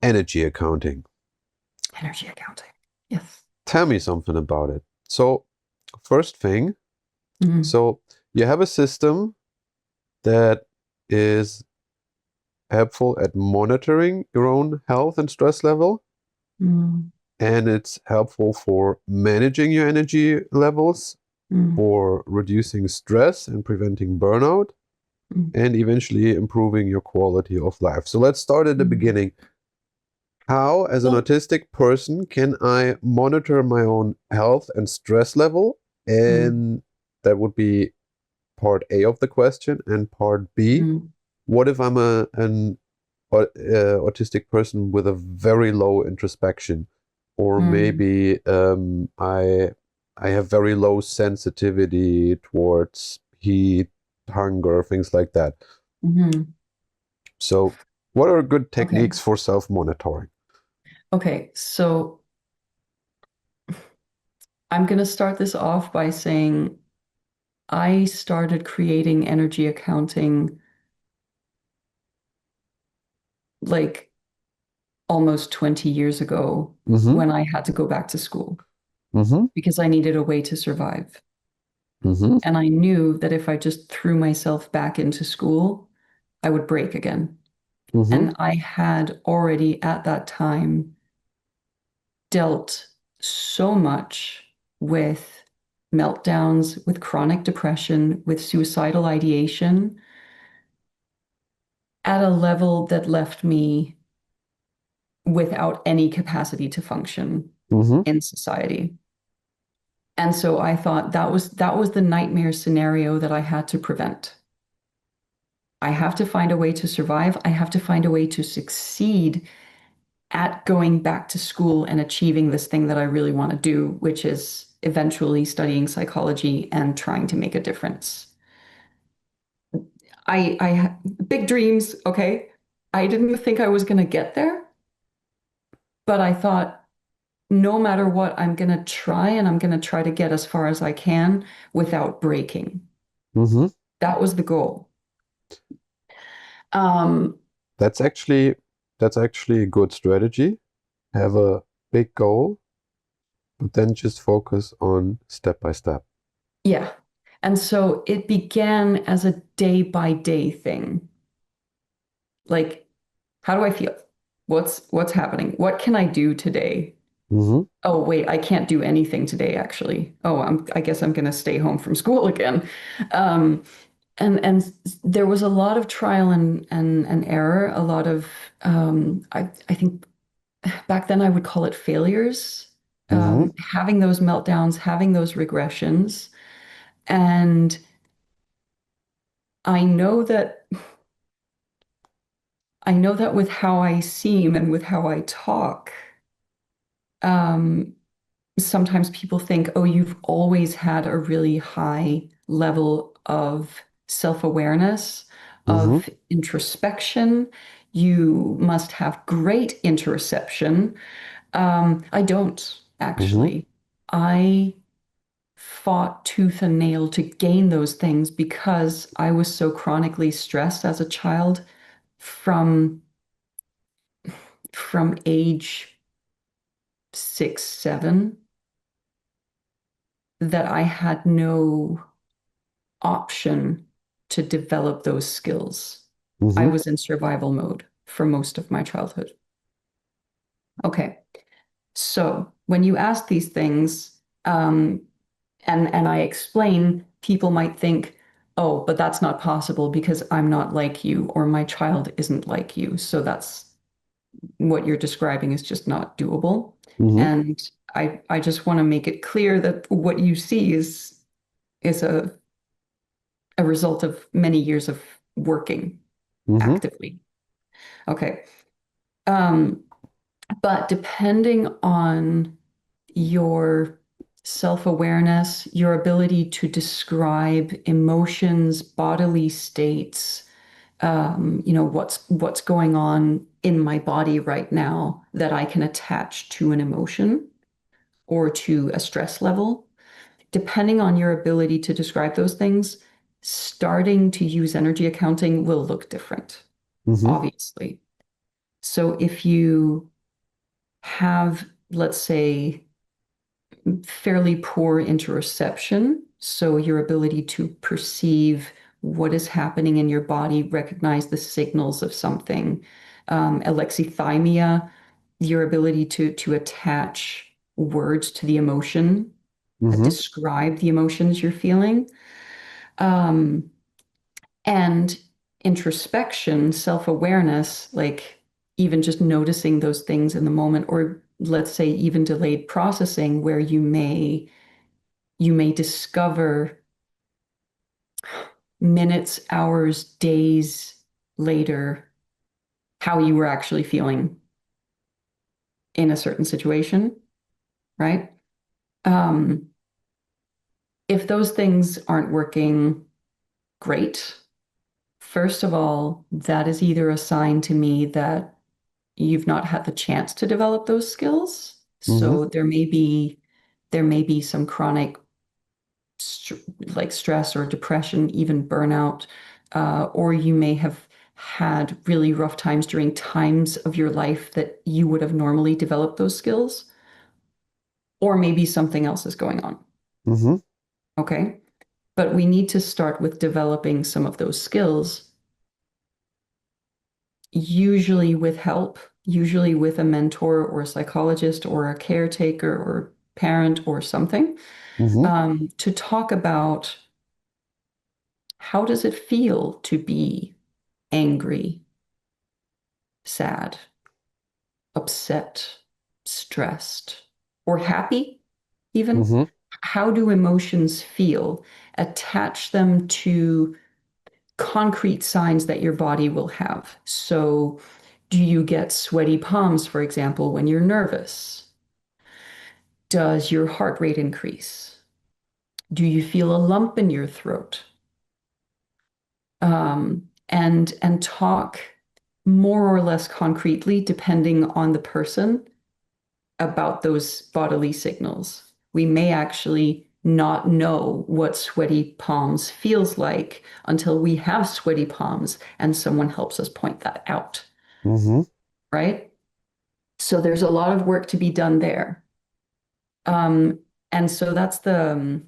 energy accounting. Energy accounting. Yes. Tell me something about it. So, first thing, Mm, so you have a system that is helpful at monitoring your own health and stress level, mm, and it's helpful for managing your energy levels, mm, for reducing stress and preventing burnout, mm, and eventually improving your quality of life. So let's start at the mm. beginning. How, as an Well, autistic person, can I monitor my own health and stress level? mm, And that would be part A of the question. And part B, mm, what if I'm an autistic person with a very low introspection, or mm, maybe I have very low sensitivity towards heat, hunger, things like that. mhm. So, what are good Okay. techniques for self-monitoring? Okay. So I'm going to start this off by saying I started creating energy accounting like almost 20 years ago Mm-hmm. when I had to go back to school Mm-hmm. because I needed a way to survive. Mm-hmm. And I knew that if I just threw myself back into school, I would break again. Mm-hmm. And I had already at that time dealt so much with meltdowns, with chronic depression, with suicidal ideation at a level that left me without any capacity to function Mm-hmm. in society. And so I thought that was the nightmare scenario that I had to prevent. I have to find a way to survive. I have to find a way to succeed at going back to school and achieving this thing that I really want to do, which is eventually studying psychology and trying to make a difference. I had big dreams, okay? I didn't think I was going to get there, but I thought no matter what, I'm going to try and I'm going to try to get as far as I can without breaking. Mm-hmm. That was the goal. Um, That's actually that's actually a good strategy. Have a big goal, but then just focus on step by step. yeah. And so it began as a day by day thing. Like, how do I feel? What's happening? What can I do today? Mm-hmm. Oh, wait, I can't do anything today, actually. Oh, I guess I'm gonna stay home from school again. Um, and there was a lot of trial and error, a lot of I think back then I would call it failures, Mm-hmm. having those meltdowns, having those regressions. And I know that I know that with how I seem and with how I talk, um, sometimes people think, oh, you've always had a really high level of self-awareness, Mm-hmm. of introspection. You must have great interoception. I don't Mm-hmm. actually. I fought tooth and nail to gain those things because I was so chronically stressed as a child from age 6, 7 that I had no option to develop those skills. I Mm-hmm. was in survival mode for most of my childhood. Okay, so when you ask these things, and I explain, people might think, oh, but that's not possible because I'm not like you, or my child isn't like you. So that's what you're describing is just not doable. Mm-hmm. And I just want to make it clear that what you see is a result of many years of working Mm-hmm. actively. Okay. Um, but depending on your self-awareness, your ability to describe emotions, bodily states, what's going on in my body right now that I can attach to an emotion or to a stress level. Depending on your ability to describe those things, starting to use energy accounting will look different, Mm-hmm. obviously. So if you have, let's say, fairly poor interoception, so your ability to perceive what is happening in your body, recognize the signals of something, alexithymia, your ability to attach words to the emotion, Mm-hmm. describe the emotions you're feeling, um, and introspection, self-awareness, like even just noticing those things in the moment, or let's say even delayed processing, where you may discover minutes, hours, days later how you were actually feeling in a certain situation, right? Um, if those things aren't working, great. First of all, that is either a sign to me that you've not had the chance to develop those skills. Mm-hmm. So there may be some chronic st like stress or depression, even burnout, or you may have had really rough times during times of your life that you would have normally developed those skills, or maybe something else is going on. Mm-hmm. Okay. But we need to start with developing some of those skills, usually with help, usually with a mentor or a psychologist or a caretaker or parent or something, Mm-hmm. to talk about how does it feel to be angry, sad, upset, stressed, or happy, even? Mm-hmm. How do emotions feel? Attach them to concrete signs that your body will have. So, do you get sweaty palms, for example, when you're nervous? Does your heart rate increase? Do you feel a lump in your throat? And talk more or less concretely, depending on the person, about those bodily signals. We may actually not know what sweaty palms feels like until we have sweaty palms and someone helps us point that out, Mm-hmm. right? So there's a lot of work to be done there. Um, and so that's the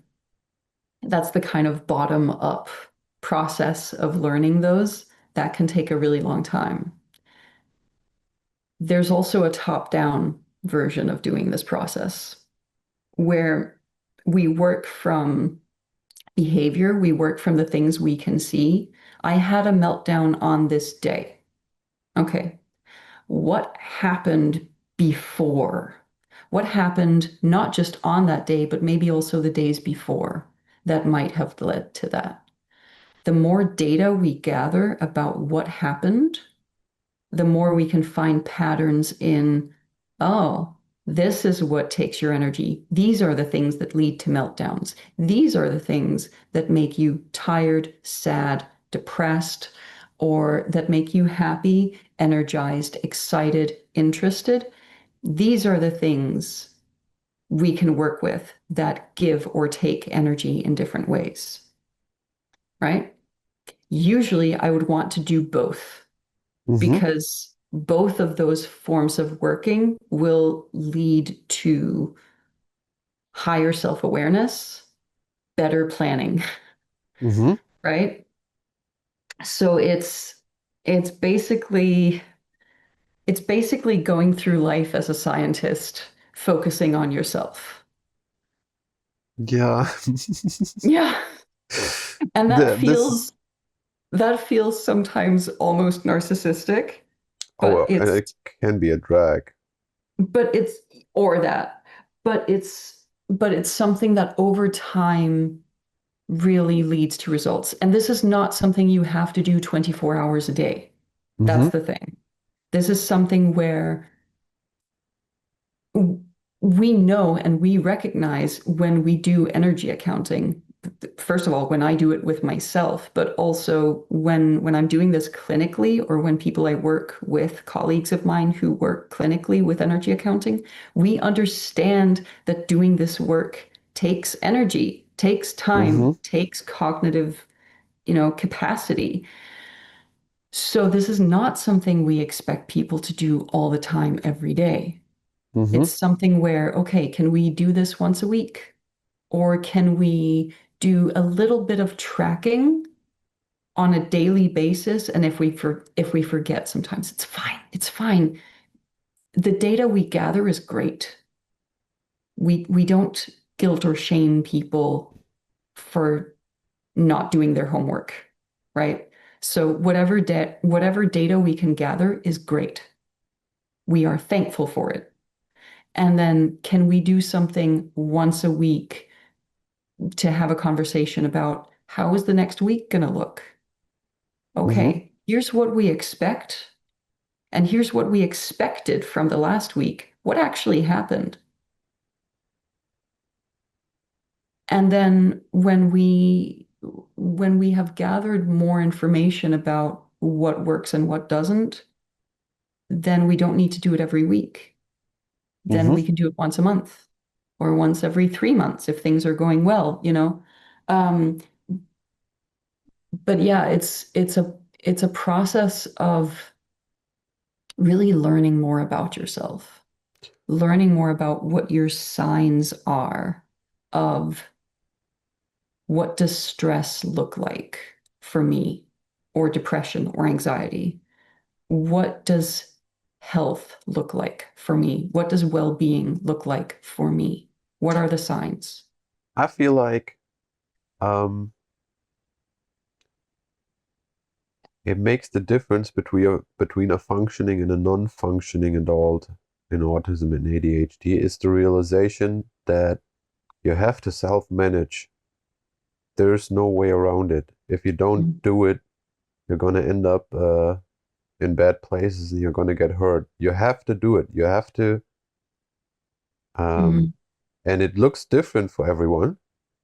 kind of bottom up process of learning those. That can take a really long time. There's also a top down version of doing this process where we work from behavior, we work from the things we can see. I had a meltdown on this day. Okay, what happened before? What happened not just on that day, but maybe also the days before that might have led to that? The more data we gather about what happened, the more we can find patterns in, oh, this is what takes your energy. These are the things that lead to meltdowns. These are the things that make you tired, sad, depressed, or that make you happy, energized, excited, interested. These are the things we can work with that give or take energy in different ways, right? Usually, I would want to do both Mm-hmm. because both of those forms of working will lead to higher self-awareness, better planning, Mm-hmm. right? So it's basically it's basically going through life as a scientist, focusing on yourself. Yeah. Yeah. And that This is, feels that feels sometimes almost narcissistic, oh, but well, and it can be a drag. but it's or that, but it's something that over time really leads to results. And this is not something you have to do 24 hours a day. Mm-hmm. That's the thing. This is something where we know and we recognize when we do energy accounting. First of all, when I do it with myself, but also when I'm doing this clinically or when people I work with, colleagues of mine who work clinically with energy accounting, we understand that doing this work takes energy, takes time, Mm-hmm. takes cognitive, capacity. So this is not something we expect people to do all the time, every day. Mm-hmm. It's something where, okay, can we do this once a week? Or can we do a little bit of tracking on a daily basis? And if we forget, sometimes it's fine. It's fine. The data we gather is great. We don't guilt or shame people for not doing their homework, right? So whatever data we can gather is great. We are thankful for it. And then can we do something once a week to have a conversation about how is the next week going to look? Mm-hmm. Okay, here's what we expect, and here's what we expected from the last week. What actually happened? And then when we have gathered more information about what works and what doesn't, then we don't need to do it every week. Then Mm-hmm. we can do it once a month or once every 3 months if things are going well, you know. Um, but yeah, it's a process of really learning more about yourself, learning more about what your signs are of what does stress look like for me, or depression or anxiety. What does health look like for me? What does well-being look like for me? What are the signs? I feel like um, it makes the difference between a functioning and a non-functioning adult in autism and ADHD is the realization that you have to self-manage. There's no way around it. If you don't Mm. do it, you're gonna end up in bad places and you're gonna get hurt. You have to do it. You have to, um, Mm. and it looks different for everyone,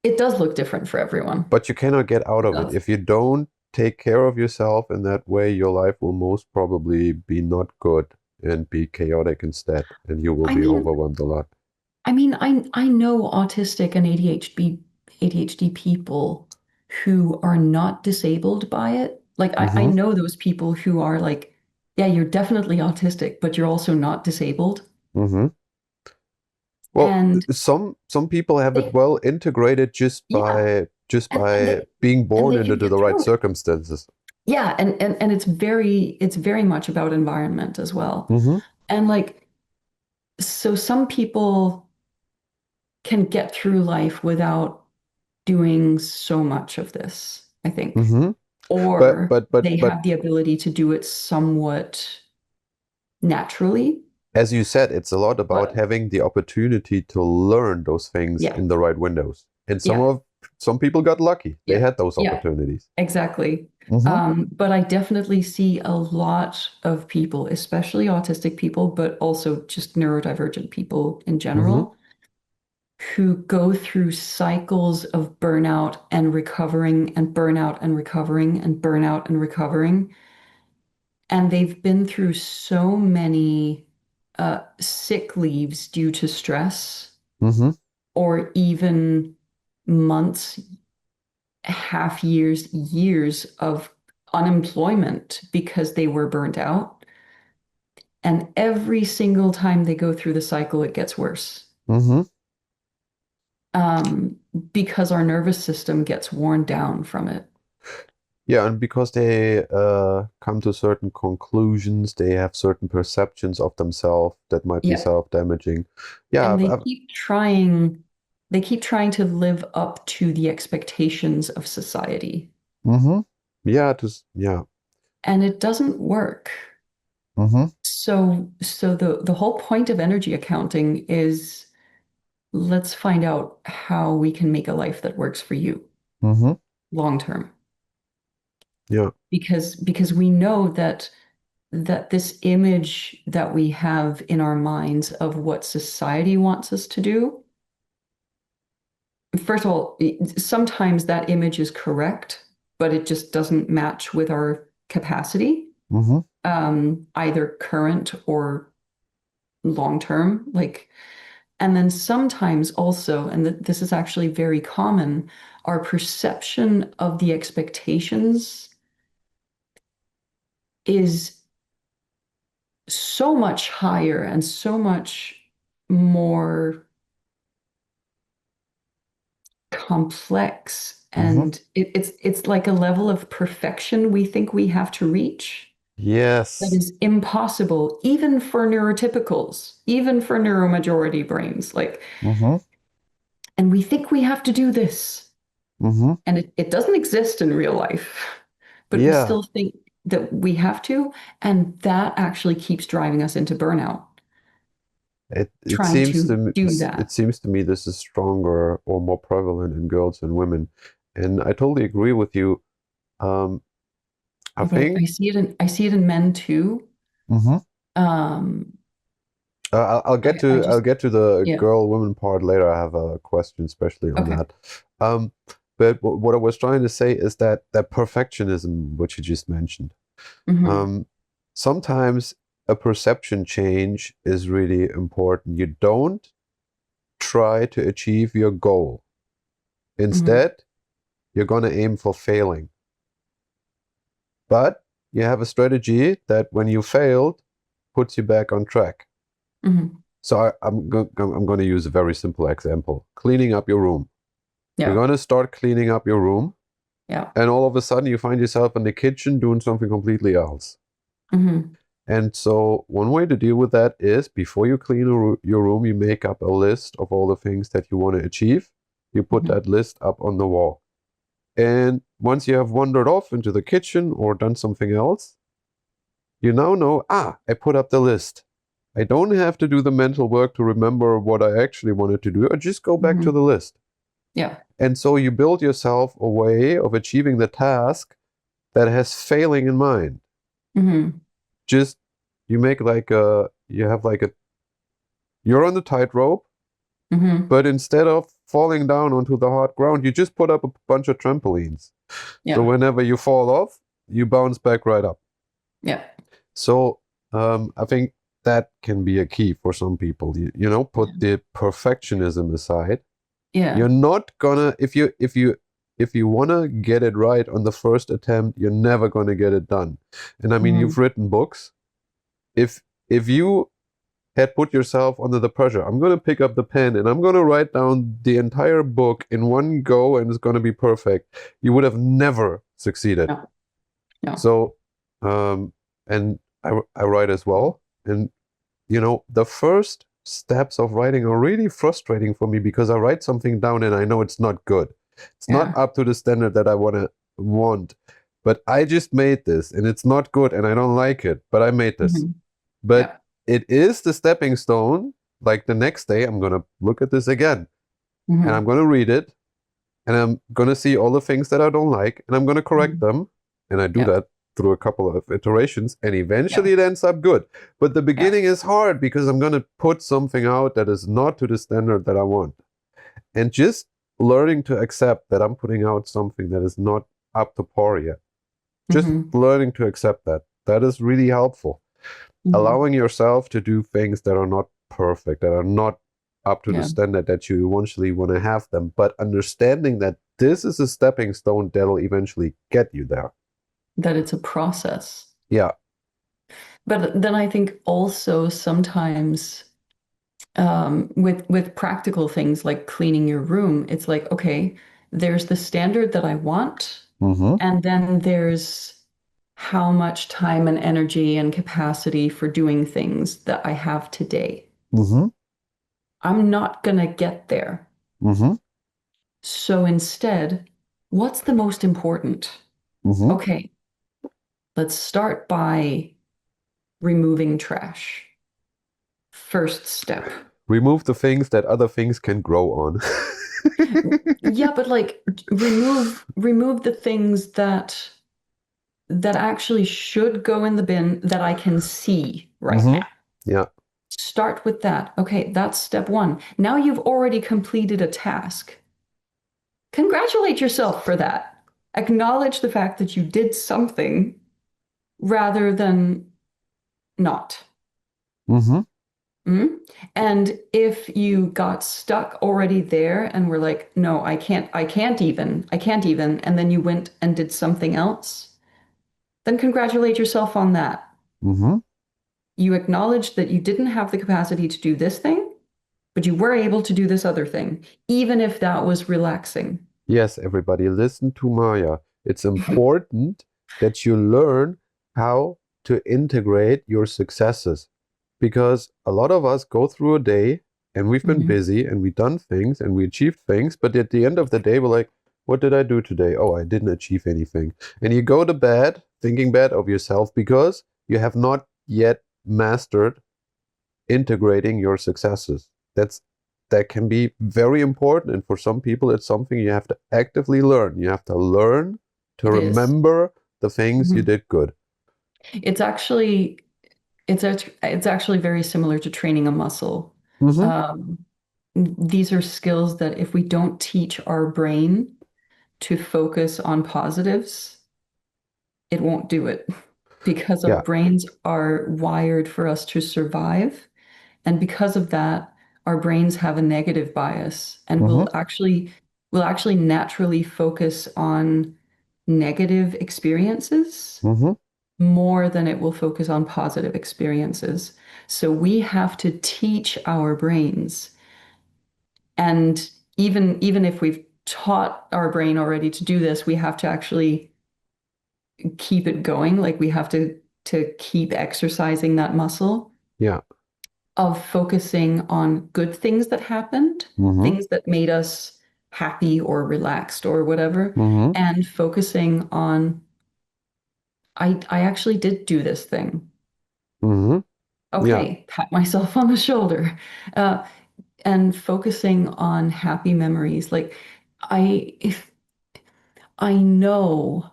It does look different for everyone. but you cannot get out It of it. does. If you don't take care of yourself in that way, your life will most probably be not good and be chaotic instead, and you will I be mean, overwhelmed a lot. I know autistic and ADHD people who are not disabled by it. Like I Hmm. know those people who are like, yeah, you're definitely autistic, but you're also not disabled. Hmm. Well, And some people have it they, well integrated yeah, and by being and born they can into get the right through it. circumstances. Yeah, and it's very much about environment as well. Hmm. And like, so some people can get through life without doing so much of this, I think. Hmm. But Or but but they but have the ability to do it somewhat naturally. as you said, it's a lot about But having the opportunity to learn those things yeah, in the right windows. And yeah, some people got lucky. They yeah, had those yeah, opportunities. exactly. Hmm. But I definitely see a lot of people, especially autistic people, but also just neurodivergent people in Hmm. general, who go through cycles of burnout and recovering and burnout and recovering and burnout and recovering. And they've been through so many sick leaves due to stress, Hmm. or even months, half years, years of unemployment because they were burnt out. And every single time they go through the cycle, it gets worse, Hmm. um, because our nervous system gets worn down from it. Yeah, and because they come to certain conclusions, they have certain perceptions of themselves that might be Yep. self-damaging. Yeah, And they keep trying to live up to the expectations of society. hmm. Yeah, yeah. And it doesn't work. Hmm. So the whole point of energy accounting is, let's find out how we can make a life that works for you Hmm. long term. Yeah. Because we know that this image that we have in our minds of what society wants us to do, first of all, sometimes that image is correct, but it just doesn't match with our capacity, Hmm. either current or long term. Like, and then sometimes also, and this is actually very common, our perception of the expectations is so much higher and so much more complex. Mm-hmm. And it's like a level of perfection we think we have to reach that Yes. is impossible, even for neurotypicals, even for neuromajority brains. Like, Mm-hmm. and we think we have to do this. Mm-hmm. And it doesn't exist in real life, but we Yeah. still think that we have to. And that actually keeps driving us into burnout, It trying seems to to me, do it that. seems to me this is stronger or more prevalent in girls and women, and I totally agree with you. Um, I But think I see it in men too. Mhm. Um, I I'll just, get to the yeah. girl women part later. I have a question especially on Okay. that. Um, but what I was trying to say is that that perfectionism, which you just mentioned, Hmm. um, sometimes a perception change is really important. You don't try to achieve your goal. Hmm. Instead, you're going to aim for failing. But you have a strategy that when you failed, puts you back on track. Hmm. So I'm going to use a very simple example. Cleaning up your room. You're Yeah. going to start cleaning up your room, Yeah. and all of a sudden you find yourself in the kitchen doing something completely else. Hmm. And so one way to deal with that is before you clean your room, you make up a list of all the things that you want to achieve. You put Hmm. that list up on the wall. And once you have wandered off into the kitchen or done something else, you now know, I put up the list. I don't have to do the mental work to remember what I actually wanted to do. I just go back to Hmm. the list. Yeah. And so you build yourself a way of achieving the task that has failing in mind. Hmm. Just you make like you have like a, you're on the tightrope, Hmm. but instead of falling down onto the hard ground, you just put up a bunch of trampolines. So Yeah. whenever you fall off, you bounce back right up. Yeah. So I think that can be a key for some people. You know, put the perfectionism aside. Yeah. You're not gonna if you wanna get it right on the first attempt, you're never gonna get it done. And I mean, Hmm. you've written books. If you had put yourself under the pressure, I'm gonna pick up the pen and I'm gonna write down the entire book in one go and it's gonna be perfect, you would have never succeeded. No. No. So, and I write as well. And, you know, the first steps of writing are really frustrating for me because I write something down and I know it's not good. It's not Yeah. up to the standard that I want. But I just made this and it's not good and I don't like it, but I made this. Hmm. But Yeah. it is the stepping stone. Like the next day, I'm going to look at this again and I'm Hmm. going to read it and I'm going to see all the things that I don't like and I'm going to correct Hmm. them. And I do Yeah. that through a couple of iterations and Yeah. eventually it ends up good. But the Yeah. beginning is hard because I'm going to put something out that is not to the standard that I want. And just learning to accept that I'm putting out something that is not up to par yet. Just Hmm. learning to accept that. That is really helpful. Hmm. Allowing yourself to do things that are not perfect, that are not up to the Yeah. standard that you eventually want to have them, but understanding that this is a stepping stone that'll eventually get you there. That it's a process. Yeah. But then I think also sometimes with practical things like cleaning your room, it's like, okay, there's the standard that I want, Mm-hmm. and then there's how much time and energy and capacity for doing things that I have today. Mm-hmm. I'm not gonna get there. Mm-hmm. So instead, what's the most important? Mm-hmm. Okay, let's start by removing trash. First step. Remove the things that other things can grow on. Yeah, but like remove the things that actually should go in the bin that I can see right Mm-hmm. now. Yeah. Start with that. Okay, that's step one. Now you've already completed a task. Congratulate yourself for that. Acknowledge the fact that you did something rather than not. Mm-hmm. Mm? And if you got stuck already there and were like, no, I can't even, and then you went and did something else, then congratulate yourself on that. Mm-hmm. You acknowledged that you didn't have the capacity to do this thing, but you were able to do this other thing, even if that was relaxing. Yes, everybody, listen to Maya. It's important that you learn how to integrate your successes because a lot of us go through a day and we've been Mhm. busy and we've done things and we achieved things, but at the end of the day, we're like, what did I do today? Oh, I didn't achieve anything. And you go to bed thinking bad of yourself because you have not yet mastered integrating your successes. That can be very important, and for some people it's something you have to actively learn. You have to learn to It is. remember the things you Mhm. did good. It's actually it's actually very similar to training a muscle. Mm-hmm. Um, these are skills that if we don't teach our brain to focus on positives, it won't do it because our Yeah. brains are wired for us to survive. And because of that, our brains have a negative bias and Mm-hmm. will actually naturally focus on negative experiences Mm-hmm. more than it will focus on positive experiences. So we have to teach our brains. And even if we've taught our brain already to do this, we have to actually keep it going. Like we have to keep exercising that muscle Yeah. of focusing on good things that happened, Mm-hmm. things that made us happy or relaxed or whatever, Mm-hmm. and focusing on I actually did do this thing. Mm-hmm. Yeah. Okay, pat myself on the shoulder. Uh, and focusing on happy memories. Like if I know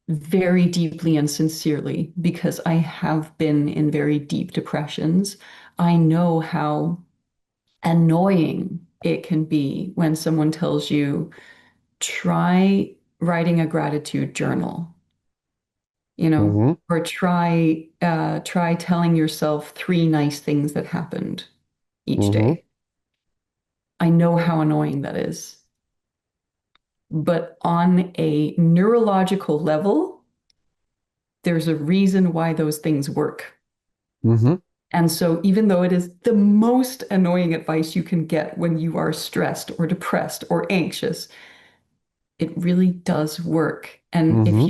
very deeply and sincerely because I have been in very deep depressions. I know how annoying it can be when someone tells you, try writing a gratitude journal, Mm-hmm. or try telling yourself three nice things that happened each Mm-hmm. day. I know how annoying that is. But on a neurological level, there's a reason why those things work. Mm-hmm. And so, even though it is the most annoying advice you can get when you are stressed or depressed or anxious, it really does work. And Mm-hmm.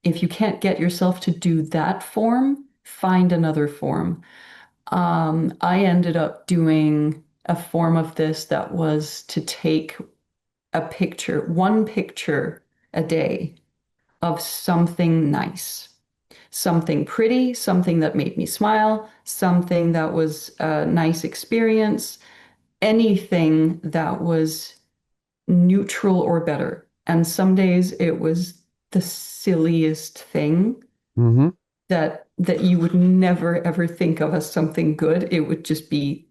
if you can't get yourself to do that form, find another form. I ended up doing a form of this that was to take one picture a day of something nice, something pretty, something that made me smile, something that was a nice experience, anything that was neutral or better. And some days it was the silliest thing Mm-hmm. that you would never ever think of as something good. It would just be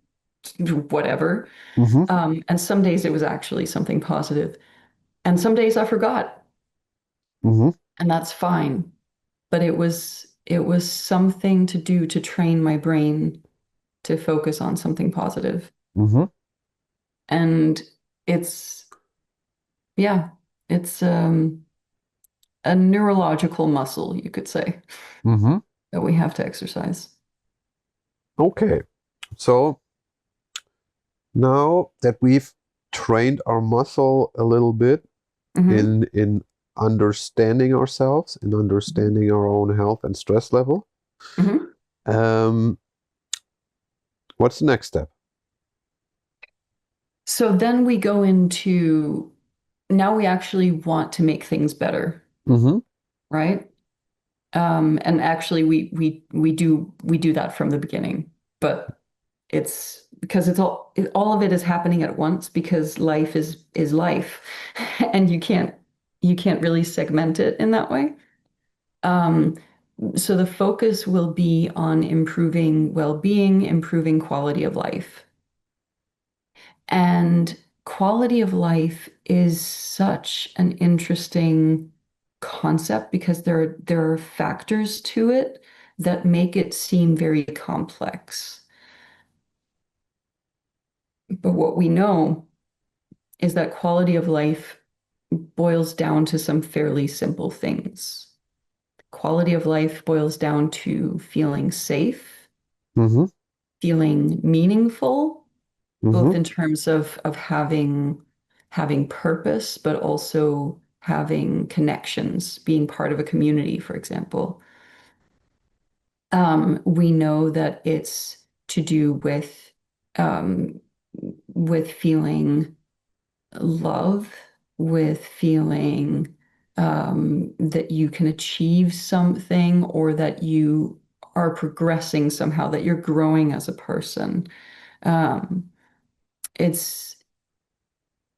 whatever. Mm-hmm. And some days it was actually something positive. And some days I forgot, Mm-hmm. and that's fine. But it was something to do to train my brain to focus on something positive. Mm-hmm. And it's yeah, it's a neurological muscle, you could say, Mm-hmm. that we have to exercise. Okay. So now that we've trained our muscle a little bit Hmm. in understanding ourselves, in understanding our own health and stress level, Hmm. um, what's the next step? So then we go into now we actually want to make things better, Mm-hmm. right? And actually we do that from the beginning, but it's because all of it is happening at once because life is life, and you can't really segment it in that way. Um, so the focus will be on improving well-being, improving quality of life. And quality of life is such an interesting concept because there are factors to it that make it seem very complex. But what we know is that quality of life boils down to some fairly simple things. Quality of life boils down to feeling safe, Mm-hmm. feeling meaningful, both Mm-hmm. in terms of having purpose, but also having connections, being part of a community, for example. We know that it's to do um, with feeling love, with feeling that you can achieve something or that you are progressing somehow, that you're growing as a person. Um, it's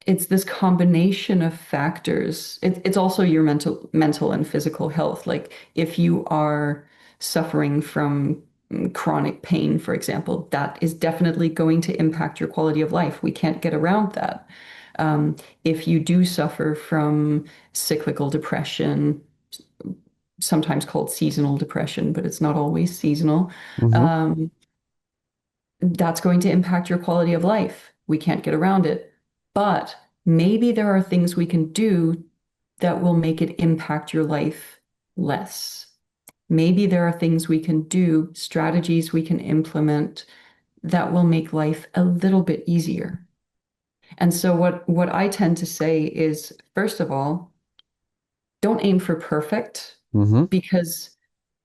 it's this combination of factors. It's also your mental and physical health. Like if you are suffering from chronic pain, for example, that is definitely going to impact your quality of life. We can't get around that. Um, if you do suffer from cyclical depression, sometimes called seasonal depression, but it's not always seasonal, Mm-hmm. um, that's going to impact your quality of life. We can't get around it. But maybe there are things we can do that will make it impact your life less. Maybe there are things we can do, strategies we can implement that will make life a little bit easier. And so what I tend to say is, first of all, don't aim for perfect Mm-hmm. because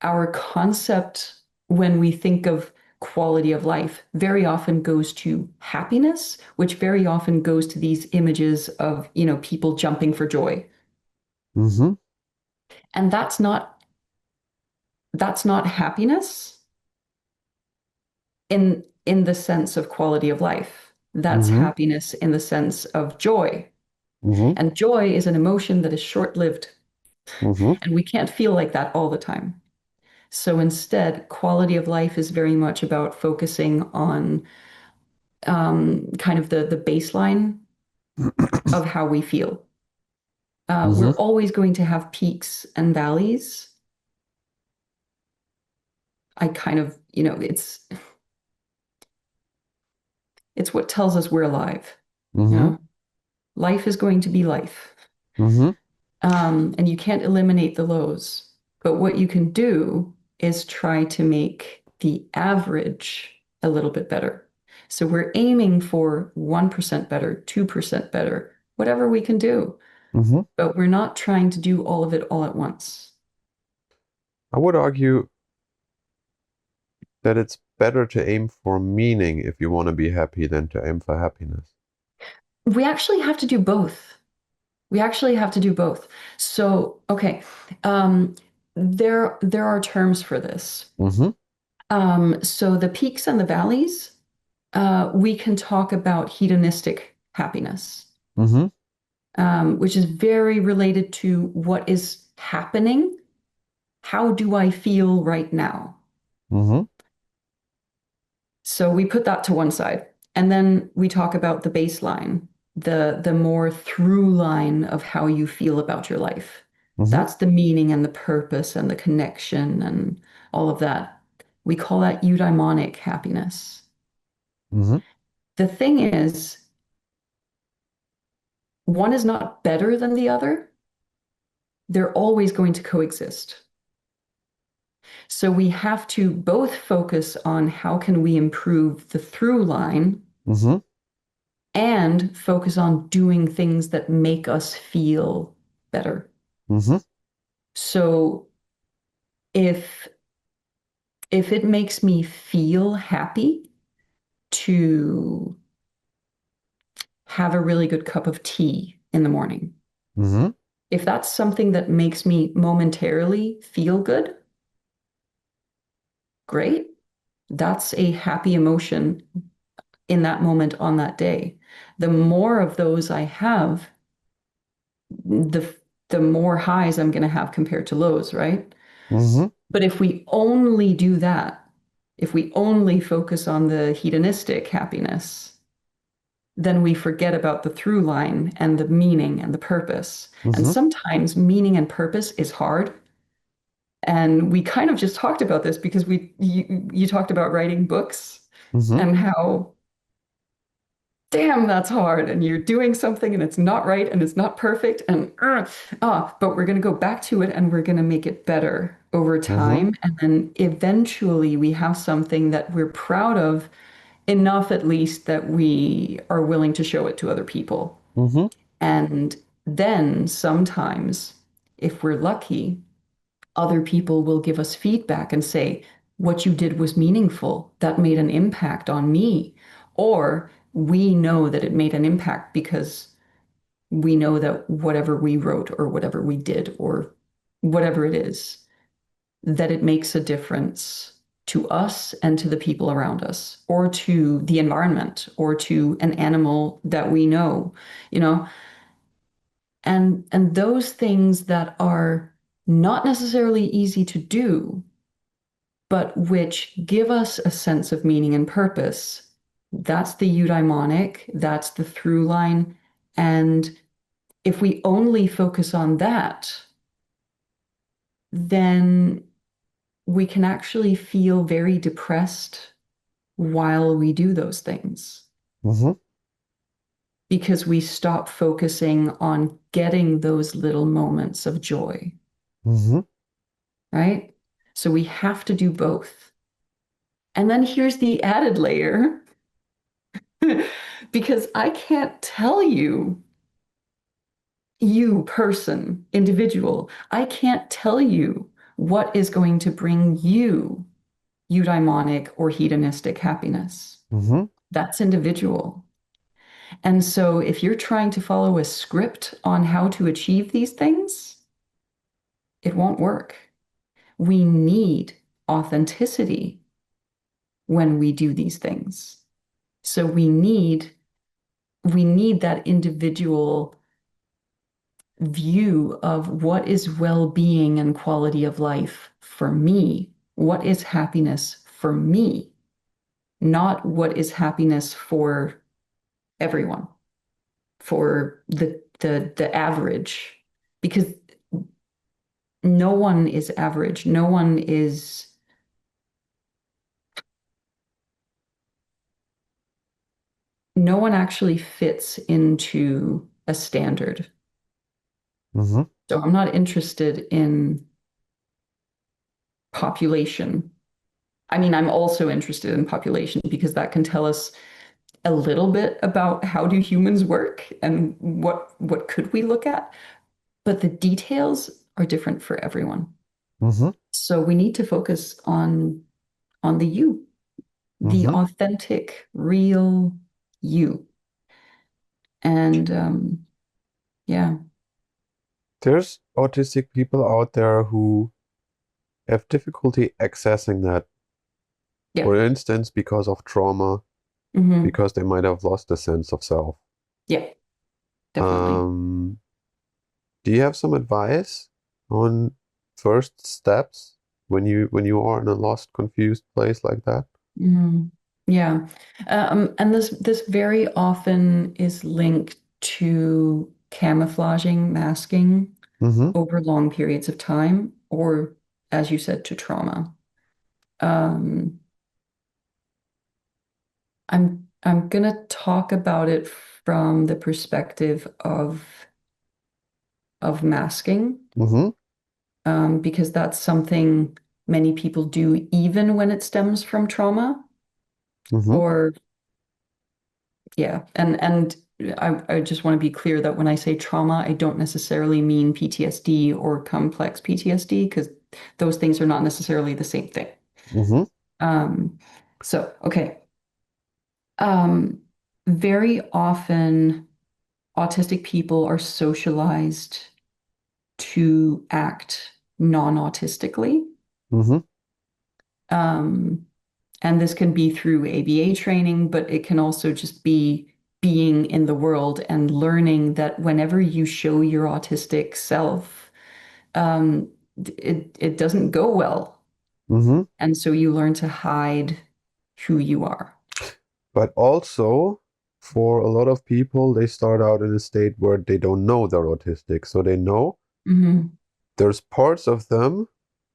our concept when we think of quality of life very often goes to happiness, which very often goes to these images of, people jumping for joy. Mm-hmm. And that's not happiness in the sense of quality of life. That's Mm-hmm. happiness in the sense of joy. Mm-hmm. And joy is an emotion that is short-lived, Mm-hmm. and we can't feel like that all the time. So instead, quality of life is very much about focusing on kind of the baseline of how we feel. Mm-hmm. We're always going to have peaks and valleys. I kind of, it's what tells us we're alive. You Mm-hmm. know, life is going to be life, Mm-hmm. and you can't eliminate the lows. But what you can do is try to make the average a little bit better. So we're aiming for 1% better, 2% better, whatever we can do. Mm-hmm. But we're not trying to do all of it all at once. I would argue that it's better to aim for meaning if you want to be happy than to aim for happiness. We actually have to do both. We actually have to do both. So, okay, um, there are terms for this. Mm-hmm. So the peaks and the valleys, we can talk about hedonistic happiness, Mm-hmm. which is very related to what is happening. How do I feel right now? Mm-hmm. So we put that to one side. And then we talk about the baseline, the more through line of how you feel about your life. Mm-hmm. That's the meaning and the purpose and the connection and all of that. We call that eudaimonic happiness. Mm-hmm. The thing is, one is not better than the other. They're always going to coexist. So we have to both focus on how can we improve the through line Mm-hmm. and focus on doing things that make us feel better. Mm-hmm. So if if it makes me feel happy to have a really good cup of tea in the morning, Mm-hmm. if that's something that makes me momentarily feel good, great. That's a happy emotion in that moment on that day. The more of those I have, the the more highs I'm going to have compared to lows, right? Mm-hmm. But if we only do that, if we only focus on the hedonistic happiness, then we forget about the through line and the meaning and the purpose. And Mm-hmm. sometimes meaning and purpose is hard. And we kind of just talked about this because you talked about writing books Mm-hmm. and how damn, that's hard. And you're doing something and it's not right and it's not perfect. And but we're going to go back to it and we're going to make it better over Mm-hmm. time. And then eventually we have something that we're proud of enough, at least, that we are willing to show it to other people. Mm-hmm. And then sometimes, if we're lucky, other people will give us feedback and say, what you did was meaningful. That made an impact on me. Or we know that it made an impact because we know that whatever we wrote or whatever we did or whatever it is, that it makes a difference to us and to the people around us or to the environment or to an animal that we know, you know, and those things that are not necessarily easy to do, but which give us a sense of meaning and purpose. That's the eudaimonic, that's the through line. And if we only focus on that, then we can actually feel very depressed while we do those things Mm-hmm. because we stop focusing on getting those little moments of joy, Mm-hmm. right? So we have to do both. And then here's the added layer because I can't tell you, you person, individual, I can't tell you what is going to bring you eudaimonic or hedonistic happiness. Mm-hmm. That's individual. And so if you're trying to follow a script on how to achieve these things, it won't work. We need authenticity when we do these things. So we need that individual view of what is well-being and quality of life for me. What is happiness for me? Not what is happiness for everyone, for the average, because no one is average. No one actually fits into a standard. Mm-hmm. So I'm not interested in population. I mean, I'm also interested in population because that can tell us a little bit about how do humans work and what could we look at, but the details are different for everyone. Mm-hmm. So we need to focus on the you, the Mm-hmm. authentic, real you. And yeah, There's autistic people out there who have difficulty accessing that, yeah, for instance, because of trauma, hmm, because they might have lost a sense of self. yeah, definitely. Um, do you have some advice on first steps when you are in a lost, confused place like that? Mm, yeah. And this very often is linked to camouflaging, masking Mm-hmm. over long periods of time, or as you said, to trauma. Um, I'm gonna talk about it from the perspective of masking, Mm-hmm. because that's something many people do even when it stems from trauma, Mm-hmm. or yeah, and I just want to be clear that when I say trauma, I don't necessarily mean PTSD or complex PTSD because those things are not necessarily the same thing. Mm-hmm. Um, so okay. Um, Very often autistic people are socialized to act non-autistically. Mm-hmm. Um, and this can be through ABA training, but it can also just be being in the world and learning that whenever you show your autistic self, it doesn't go well. Mm-hmm. And so you learn to hide who you are. But also, for a lot of people, they start out in a state where they don't know they're autistic. So they know Hmm. there's parts of them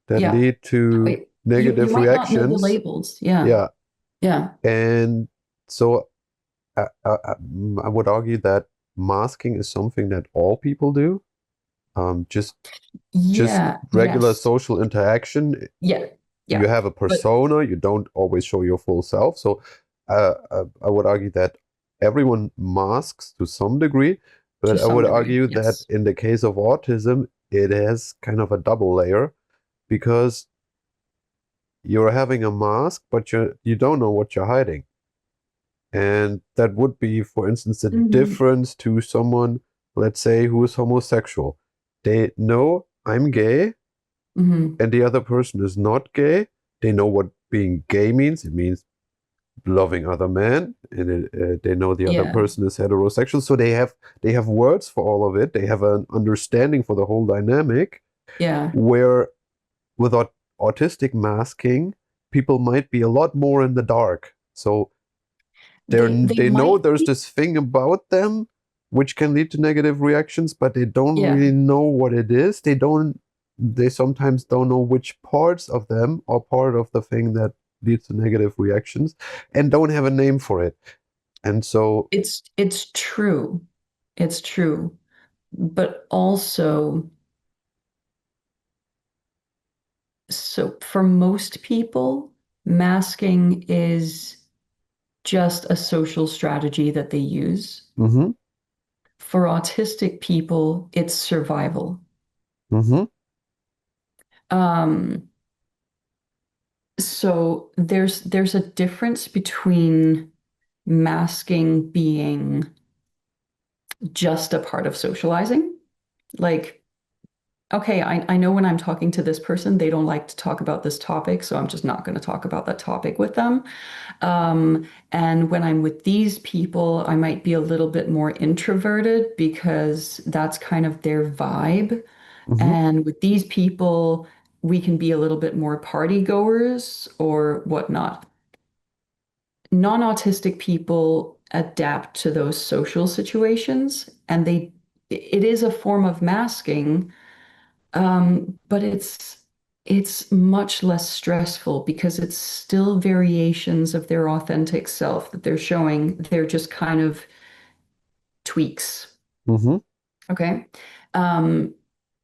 that Yeah. lead to Wait, you negative might not know the reactions. labels. Yeah. Yeah. Yeah. And so I would argue that masking is something that all people do. Just Yeah, regular yes. social interaction. Yeah, You yeah. have a But persona. You don't always show your full self. So, I would argue that everyone masks to some degree, to but I some would degree, argue that yes. in the case of autism, it has kind of a double layer because you're having a mask, but you don't know what you're hiding. And that would be, for instance, a Hmm. difference to someone, let's say, who is homosexual. They know I'm gay, Hmm. and the other person is not gay. They know what being gay means. It means loving other men, and they know the other Yeah, person is heterosexual. So they have words for all of it. They have an understanding for the whole dynamic. yeah. Where with autistic masking, people might be a lot more in the dark. So They they know might there's be, this thing about them which can lead to negative reactions, but they don't yeah. really know what it is. They sometimes don't know which parts of them are part of the thing that leads to negative reactions and don't have a name for it. And so, It's true. It's true. But also, so for most people, masking is just a social strategy that they use. mm-hmm, For autistic people, it's survival. mm-hmm, Um, so there's a difference between masking being just a part of socializing. Like, okay, I know when I'm talking to this person, they don't like to talk about this topic, so I'm just not going to talk about that topic with them. And when I'm with these people, I might be a little bit more introverted because that's kind of their vibe. mm-hmm, And with these people, we can be a little bit more party goers or whatnot. Non-autistic people adapt to those social situations, and it is a form of masking, but it's much less stressful because it's still variations of their authentic self that they're showing. They're just kind of tweaks. mm-hmm, Okay. Um,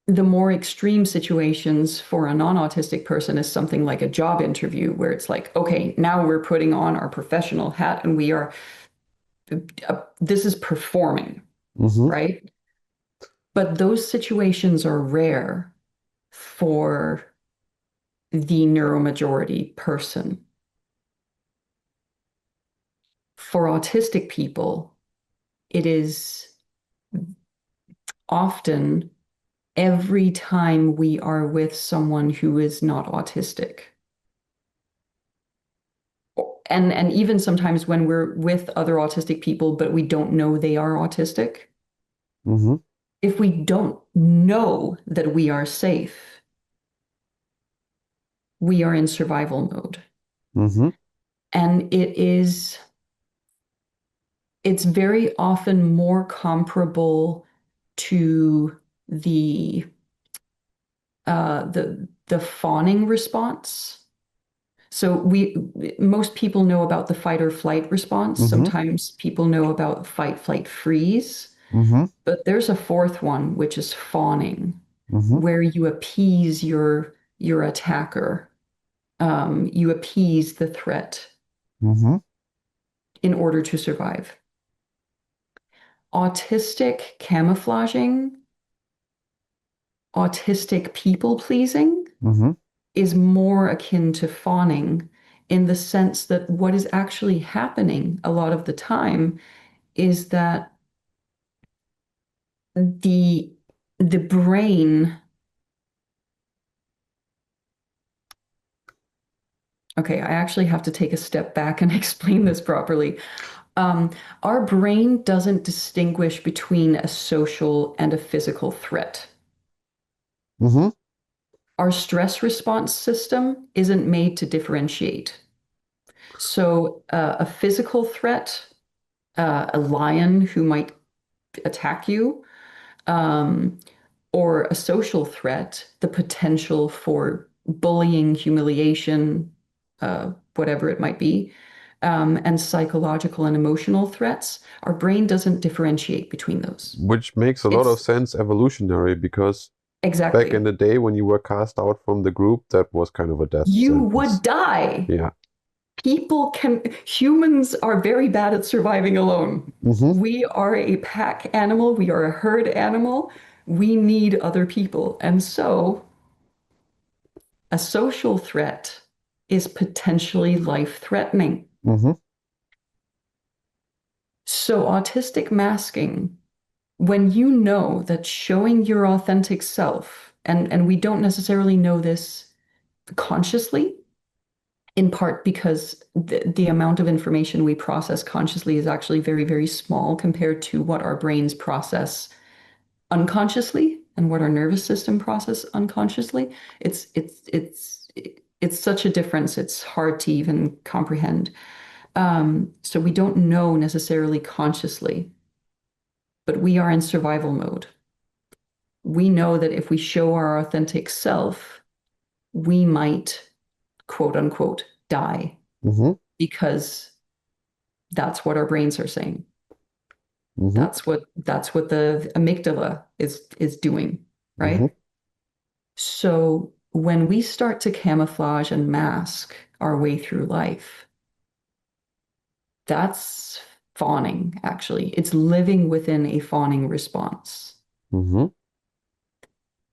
the more extreme situations for a non-autistic person is something like a job interview where it's like, okay, now we're putting on our professional hat and this is performing, mm-hmm, right? But those situations are rare for the neuromajority person. For autistic people, it is often every time we are with someone who is not autistic. And even sometimes when we're with other autistic people, but we don't know they are autistic, mm-hmm, if we don't know that we are safe, we are in survival mode. mm-hmm, And it's very often more comparable to the the fawning response. So most people know about the fight or flight response. mm-hmm, Sometimes people know about fight, flight, freeze. mm-hmm, But there's a fourth one, which is fawning, mm-hmm, where you appease your attacker. You appease the threat mm-hmm, in order to survive. Autistic camouflaging, autistic people pleasing mm-hmm, is more akin to fawning in the sense that what is actually happening a lot of the time is that the the brain, okay, I actually have to take a step back and explain this properly. Um, our brain doesn't distinguish between a social and a physical threat. mm-hmm, Our stress response system isn't made to differentiate. So, a physical threat, a lion who might attack you, um, or a social threat, the potential for bullying, humiliation, whatever it might be, and psychological and emotional threats, our brain doesn't differentiate between those. Which makes a lot of It's sense evolutionary, because back in exactly. the day when you were cast out from the group, that was kind of a death You would sentence. die. Yeah. Humans are very bad at surviving alone. Mm-hmm. We are a pack animal, we are a herd animal. We need other people. And so a social threat is potentially life-threatening. Mm-hmm. So autistic masking, when you know that showing your authentic self, and we don't necessarily know this consciously, in part because the amount of information we process consciously is actually very, very small compared to what our brains process unconsciously and what our nervous system process unconsciously. It's such a difference. It's hard to even comprehend. So we don't know necessarily consciously, but we are in survival mode. We know that if we show our authentic self, we might, quote unquote, die Mm-hmm. because that's what our brains are saying. Mm-hmm. That's what the amygdala is doing, Mm-hmm. right? So when we start to camouflage and mask our way through life, that's fawning, actually. It's living within a fawning response. Mm-hmm.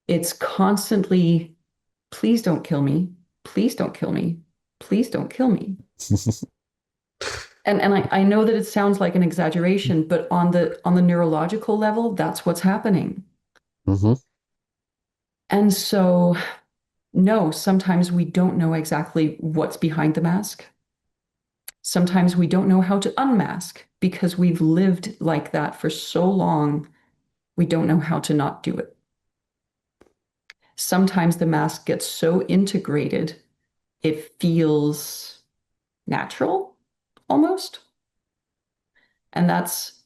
It's constantly, please don't kill me. Please don't kill me. Please don't kill me. And I know that it sounds like an exaggeration, but on the neurological level, that's what's happening. Mm-hmm. And so, no, sometimes we don't know exactly what's behind the mask. Sometimes we don't know how to unmask because we've lived like that for so long, we don't know how to not do it. Sometimes the mask gets so integrated, it feels natural almost. And that's,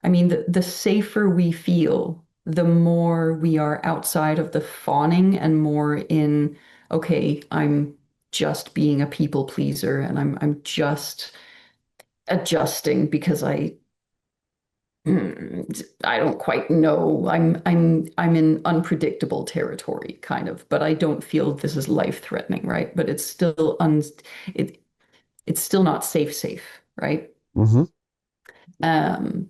I mean, the safer we feel, the more we are outside of the fawning and more in, okay, I'm just being a people pleaser and I'm just adjusting because I don't quite know. I'm in unpredictable territory, kind of, but I don't feel this is life-threatening, right? But it it's still not safe, right? Mm-hmm. Um,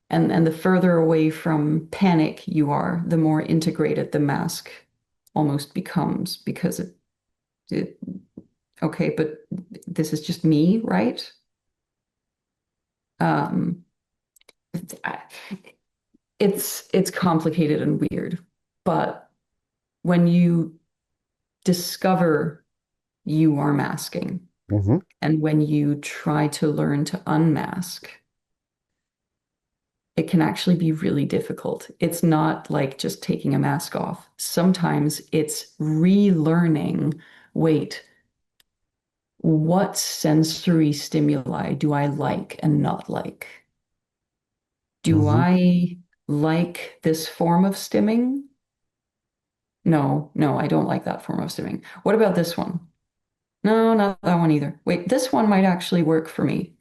and the further away from panic you are, the more integrated the mask almost becomes because it okay, but this is just me, right? Um, it's complicated and weird, but when you discover you are masking Mm-hmm. and when you try to learn to unmask, it can actually be really difficult. It's not like just taking a mask off. Sometimes it's relearning, wait, what sensory stimuli do I like and not like? Do Mm-hmm. I like this form of stimming? No, no, I don't like that form of stimming. What about this one? No, not that one either. Wait, this one might actually work for me.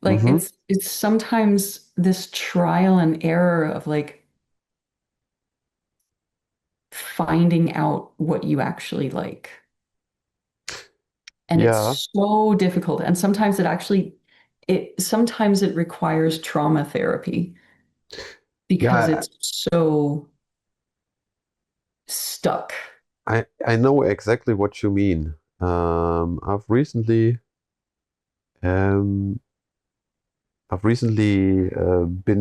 Like Mm-hmm. it's sometimes this trial and error of like finding out what you actually like. And Yeah. it's so difficult. And sometimes it requires trauma therapy because Yeah, it's so stuck. I know exactly what you mean. Um, I've recently been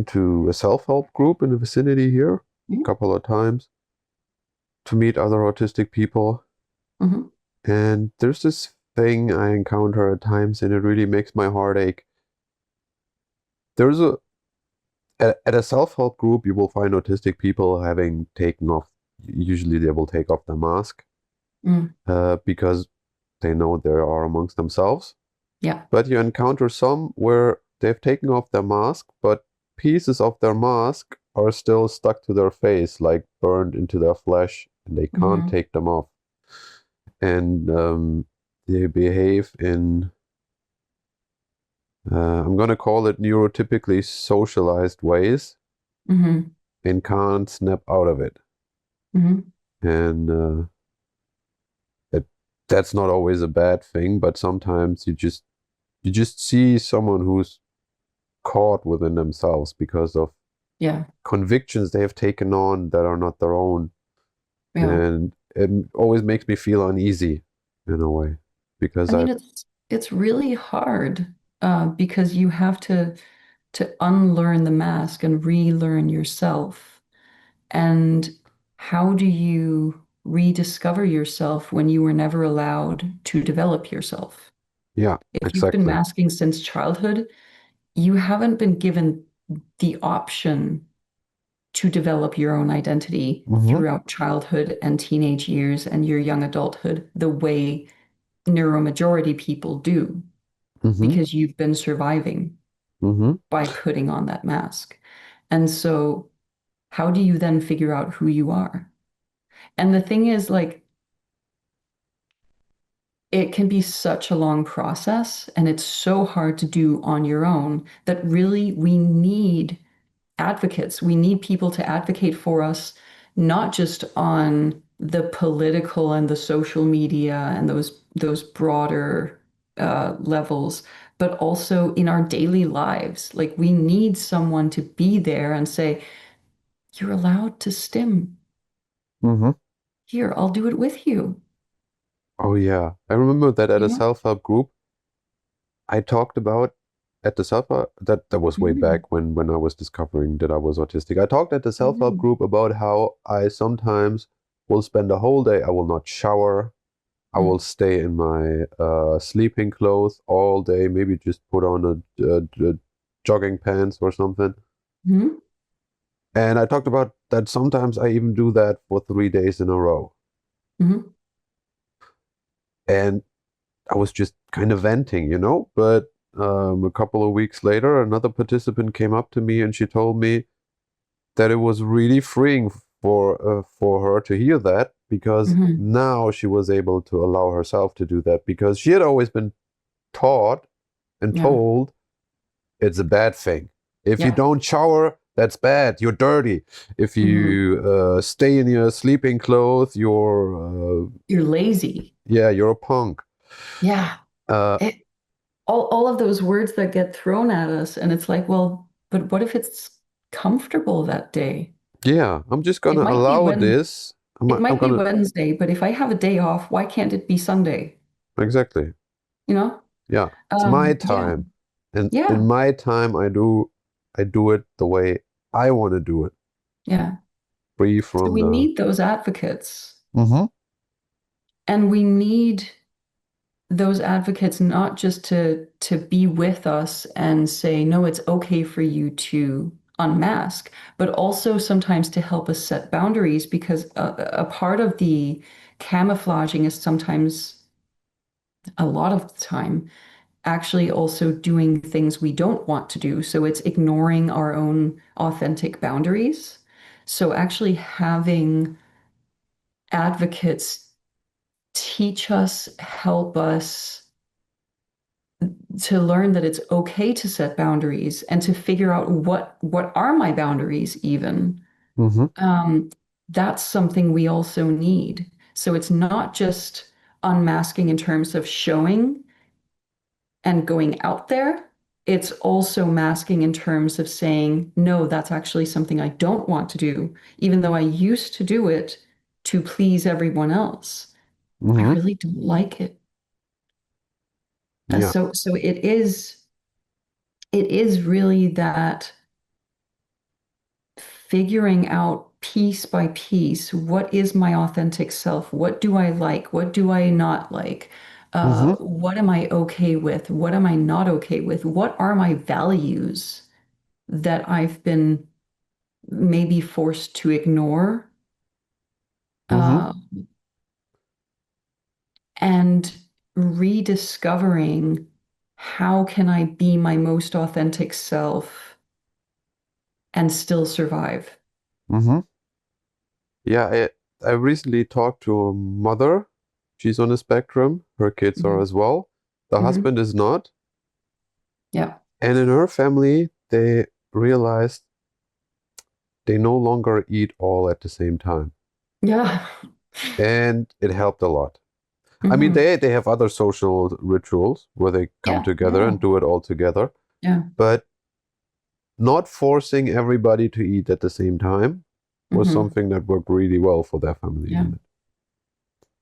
to a self-help group in the vicinity here a Mhm. couple of times to meet other autistic people. Mhm. And there's this thing I encounter at times, and it really makes my heart ache. There's a at a self-help group, you will find autistic people having taken off. Usually, they will take off their mask Mm. because they know they are amongst themselves. Yeah. But you encounter some where they've taken off their mask, but pieces of their mask are still stuck to their face, like burned into their flesh, and they can't Mhm. take them off. And they behave in, I'm going to call it neurotypically socialized ways Hmm. and can't snap out of it. Hmm. And it, that's not always a bad thing, but sometimes you just see someone who's caught within themselves because of Yeah. convictions they have taken on that are not their own. Yeah. And it always makes me feel uneasy in a way I because mean, I, it's really hard because you have to unlearn the mask and relearn yourself. And how do you rediscover yourself when you were never allowed to develop yourself? yeah, If you've been exactly. masking since childhood, you haven't been given the option to develop your own identity Mm-hmm. throughout childhood and teenage years and your young adulthood the way neuromajority people do, Mm-hmm. because you've been surviving Mm-hmm. by putting on that mask. And so, how do you then figure out who you are? And the thing is, like, it can be such a long process and it's so hard to do on your own that really we need advocates. We need people to advocate for us, not just on the political and the social media and those broader levels, but also in our daily lives. Like we need someone to be there and say, "You're allowed to stim. Mm-hmm. Here, I'll do it with you." Oh yeah. I remember that at You a know? self-help group I talked about at the self-help that was way Mm-hmm. back when I was discovering that I was autistic. I talked at the self-help Mm-hmm. group about how I sometimes will spend a whole day, I will not shower. I will stay in my sleeping clothes all day, maybe just put on a jogging pants or something. Mm-hmm. And I talked about that sometimes I even do that for 3 days in a row. Mm-hmm. And I was just kind of venting, But a couple of weeks later, another participant came up to me and she told me that it was really freeing for her to hear that because Mm-hmm. now she was able to allow herself to do that because she had always been taught and Yeah. told it's a bad thing. If you Yeah. don't shower, that's bad. You're dirty. If Mm-hmm. you stay in your sleeping clothes, You're lazy. yeah, you're a punk. Yeah. Uh, It, all of those words that get thrown at us, and it's like, well, but what if it's comfortable that day? yeah, I'm just It gonna might be allow when this. it I'm might be gonna Wednesday, but if I have a day off, why can't it be Sunday? exactly. You know? Yeah, it's my Yeah, time, and in yeah, my time, I do it the way I want to do it, yeah. free So from we the. need those advocates, Mm-hmm. and we need those advocates not just to be with us and say, no, it's okay for you to unmask, but also sometimes to help us set boundaries because a part of the camouflaging is sometimes, a lot of the time, actually also doing things we don't want to do. So it's ignoring our own authentic boundaries. So actually having advocates teach us, help us to learn that it's okay to set boundaries and to figure out what are my boundaries even. Mm-hmm. Um, that's something we also need. So it's not just unmasking in terms of showing and going out there. It's also masking in terms of saying, no, that's actually something I don't want to do, even though I used to do it to please everyone else. I Mm-hmm. really don't like it. Yeah. So it is really that figuring out piece by piece, what is my authentic self? What do I like? What do I not like? Mm-hmm. What am I okay with? What am I not okay with? What are my values that I've been maybe forced to ignore? Mm-hmm. Uh, and rediscovering how can I be my most authentic self and still survive? Mm-hmm. Yeah, I recently talked to a mother She's on the spectrum. Her kids are Hmm. as well. The Hmm. husband is not. Yeah. And in her family, they realized they no longer eat all at the same time. Yeah. And it helped a lot. I mean, Hmm. they have other social rituals where they come Yeah. together Yeah. and do it all together, Yeah. but not forcing everybody to eat at the same time was Hmm. something that worked really well for their family Yeah. unit.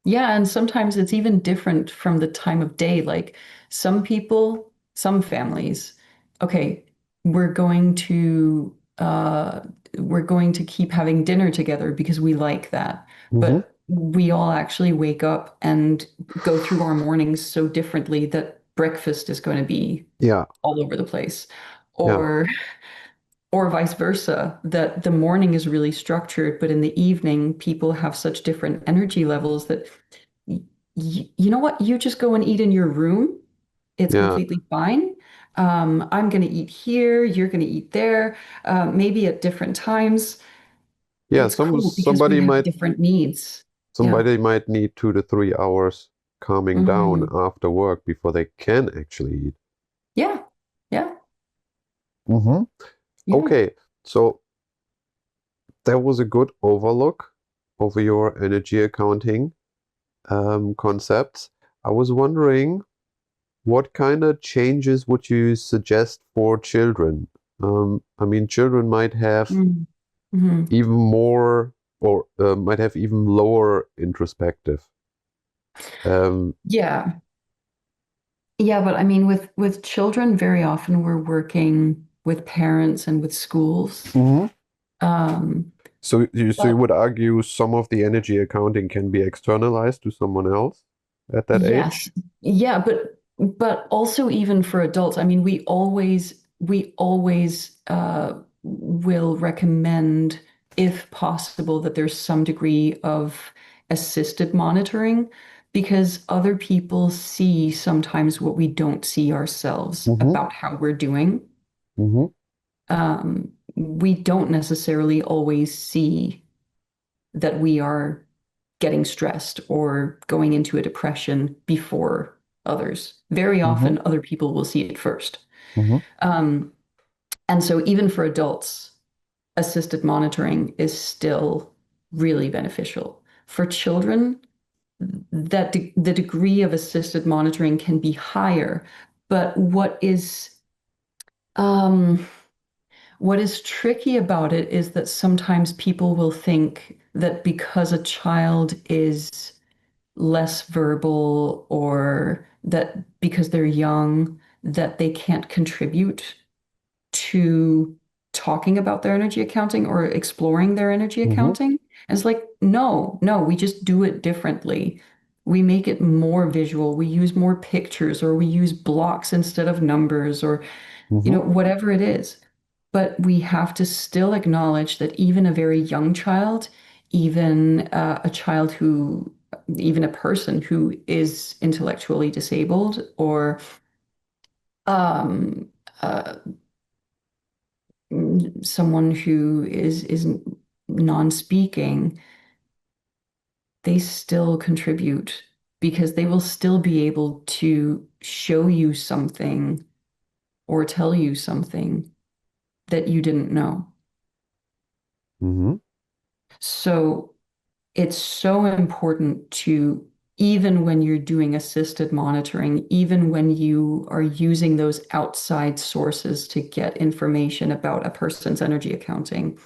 Yeah, and sometimes it's even different from the time of day. Like some people, some families, okay, we're going to uh we're going to keep having dinner together because we like that. Mm-hmm. But we all actually wake up and go through our mornings so differently that breakfast is going to be Yeah, all over the place. yeah, Or vice versa, that the morning is really structured, but in the evening, people have such different energy levels that you know what? You just go and eat in your room. It's yeah, completely fine. I'm going to eat here. You're going to eat there, maybe at different times. yeah. It's cool because we Somebody have might different needs. Yeah. somebody might need 2 to 3 hours calming down Hmm. after work before they can actually eat. Yeah. Yeah. Mm-hmm. Yeah. Okay, so that was a good overlook over your energy accounting concepts. I was wondering, what kind of changes would you suggest for children? I mean, children might have Mm-hmm. even more or might have even lower introspective. Um, Yeah. Yeah, but I mean, with children, very often we're working with parents and with schools. Mhm. Um, so you but would argue some of the energy accounting can be externalized to someone else at that yes, age? yeah, but also even for adults, I mean, we always will recommend, if possible, that there's some degree of assisted monitoring because other people see sometimes what we don't see ourselves Mm-hmm. about how we're doing. Mm-hmm. We don't necessarily always see that we are getting stressed or going into a depression before others. Very Mm-hmm. often, other people will see it first. Mm-hmm. Um, and so, even for adults, assisted monitoring is still really beneficial. For children, the degree of assisted monitoring can be higher. But um, what is tricky about it is that sometimes people will think that because a child is less verbal or that because they're young, that they can't contribute to talking about their energy accounting or exploring their energy Mm-hmm. accounting. And it's like, no, no, we just do it differently. We make it more visual. We use more pictures or we use blocks instead of numbers or Mm-hmm. whatever it is. But we have to still acknowledge that even a very young child, even a child who, even a person who is intellectually disabled or um, uh, someone who is non-speaking, they still contribute because they will still be able to show you something or tell you something that you didn't know. Mm-hmm. So it's so important to, even when you're doing assisted monitoring, even when you are using those outside sources to get information about a person's energy accounting,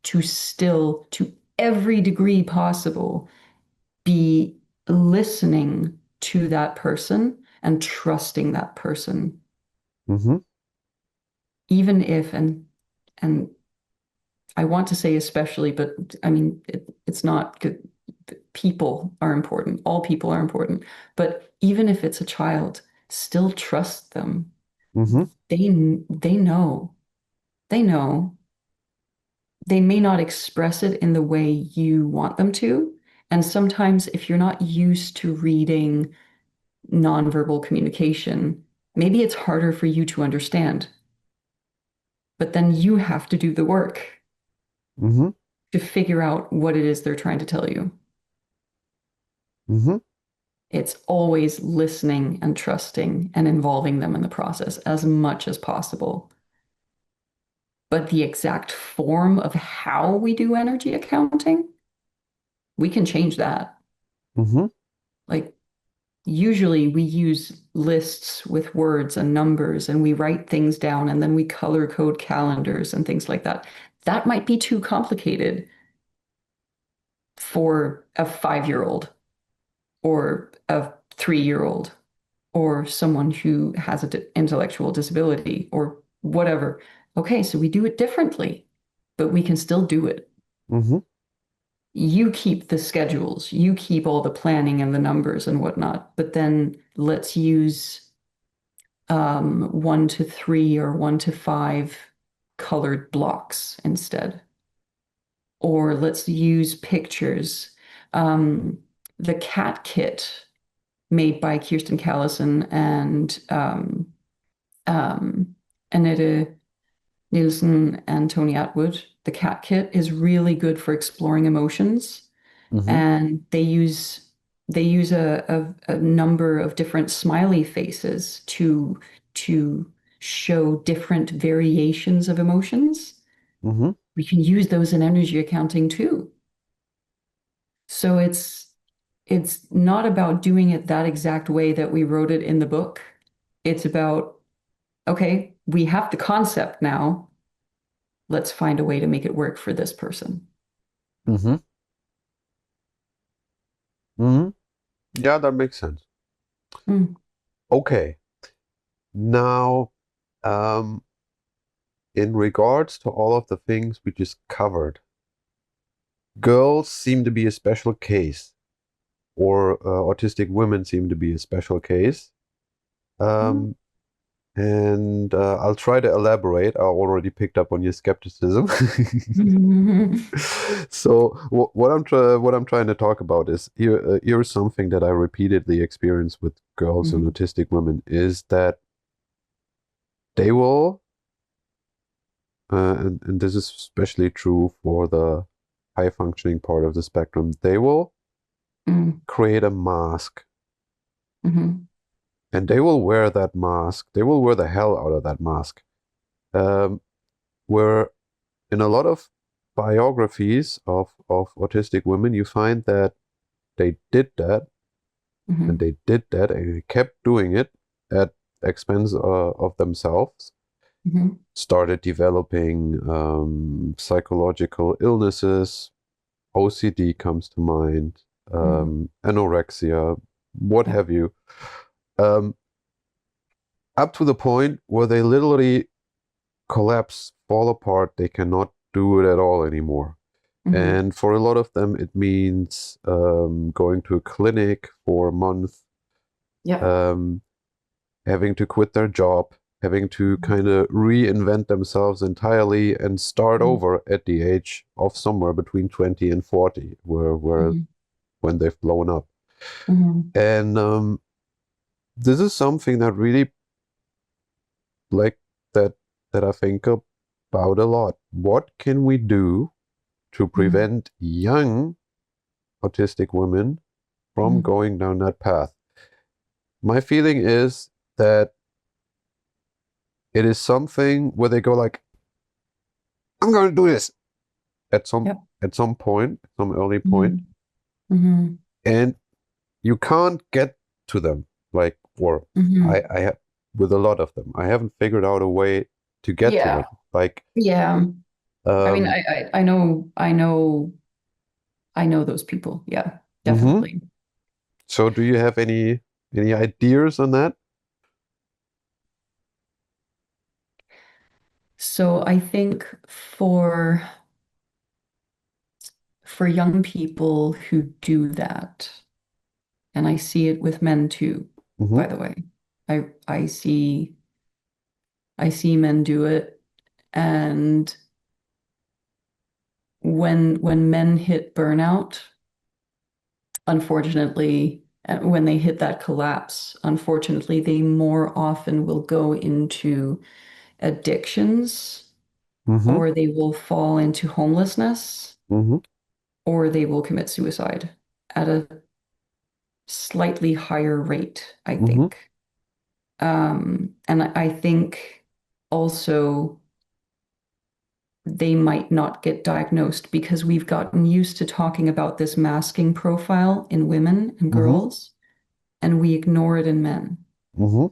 to still, to every degree possible, be listening to that person and trusting that person, Mm-hmm. even if, and I want to say especially, but I mean, it's not good. People are important. All people are important. But even if it's a child, still trust them. Mm-hmm. They know. They know. They may not express it in the way you want them to. And sometimes if you're not used to reading nonverbal communication, maybe it's harder for you to understand. But then you have to do the work Mm-hmm. to figure out what it is they're trying to tell you. Mm-hmm. It's always listening and trusting and involving them in the process as much as possible. But the exact form of how we do energy accounting, we can change that. Mm-hmm. Like usually we use lists with words and numbers and we write things down and then we color code calendars and things like that. That might be too complicated for a 5-year-old or a 3-year-old or someone who has an intellectual disability or whatever. Okay, so we do it differently, but we can still do it. Mm-hmm. You keep the schedules, you keep all the planning and the numbers and whatnot, but then let's use 1 to 3 or 1 to 5 colored blocks instead. Or let's use pictures. Um, the cat kit made by Kirsten Callison and um, Annette Nielsen and Tony Atwood. The cat kit is really good for exploring emotions, Mm-hmm. and they use a number of different smiley faces to show different variations of emotions. Mm-hmm. We can use those in energy accounting too. So it's not about doing it that exact way that we wrote it in the book. It's about, okay, we have the concept now. Let's find a way to make it work for this person. Mm-hmm. Mm-hmm. Yeah, that makes sense. Mm, Okay. Now, um, in regards to all of the things we just covered, girls seem to be a special case, or autistic women seem to be a special case. mm, Um, and I'll try to elaborate. I already picked up on your skepticism. mm, So what I'm trying to talk about is here's something that I repeatedly experience with girls and mm, autistic women is that they will and this is especially true for the high functioning part of the spectrum, they will mm, create a mask mm, and they will wear that mask. They will wear the hell out of that mask. Um, where in a lot of biographies of autistic women, you find that they did that and mm, they did that and they kept doing it at expense of themselves. mm, Started developing psychological illnesses. OCD comes to mind, mm. anorexia, what Yeah. have you, um, up to the point where they literally collapse, fall apart. They cannot do it at all anymore. Mm, And for a lot of them, it means going to a clinic for a month, yeah. um, having to quit their job, having to kind of reinvent themselves entirely and start Mm, over at the age of somewhere between 20 and 40, where mm, when they've blown up. mm, And this is something that really like that that I think about a lot. What can we do to mm, prevent young autistic women from mm. going down that path? My feeling is that it is something where they go like, I'm going to do this at some Yep. at some point, some early point, Mm, mm, and you can't get to them. Like, or mm. I have with a lot of them, I haven't figured out a way to get to Yeah. them. Like, Yeah. I mean, um, I know those people. Yeah, mhm. definitely. So do you have any ideas on that? So I think for young people who do that, and I see it with men too, Hmm. by the way. I see men do it, and when men hit burnout, unfortunately, when they hit that collapse, unfortunately, they more often will go into addictions, Hmm. or they will fall into homelessness, Hmm. or they will commit suicide at a slightly higher rate, I Mm-hmm. think. And I think also they might not get diagnosed because we've gotten used to talking about this masking profile in women and Mm-hmm. girls, and we ignore it in men Mm-hmm.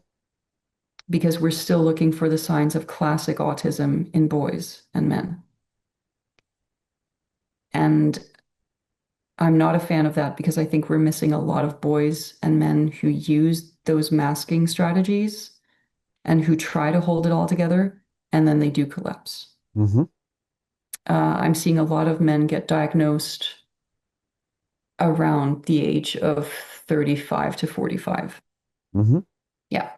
because we're still looking for the signs of classic autism in boys and men. And I'm not a fan of that because I think we're missing a lot of boys and men who use those masking strategies and who try to hold it all together and then they do collapse. Mm-hmm. I'm seeing a lot of men get diagnosed around the age of 35 to 45. Mm-hmm. Yeah.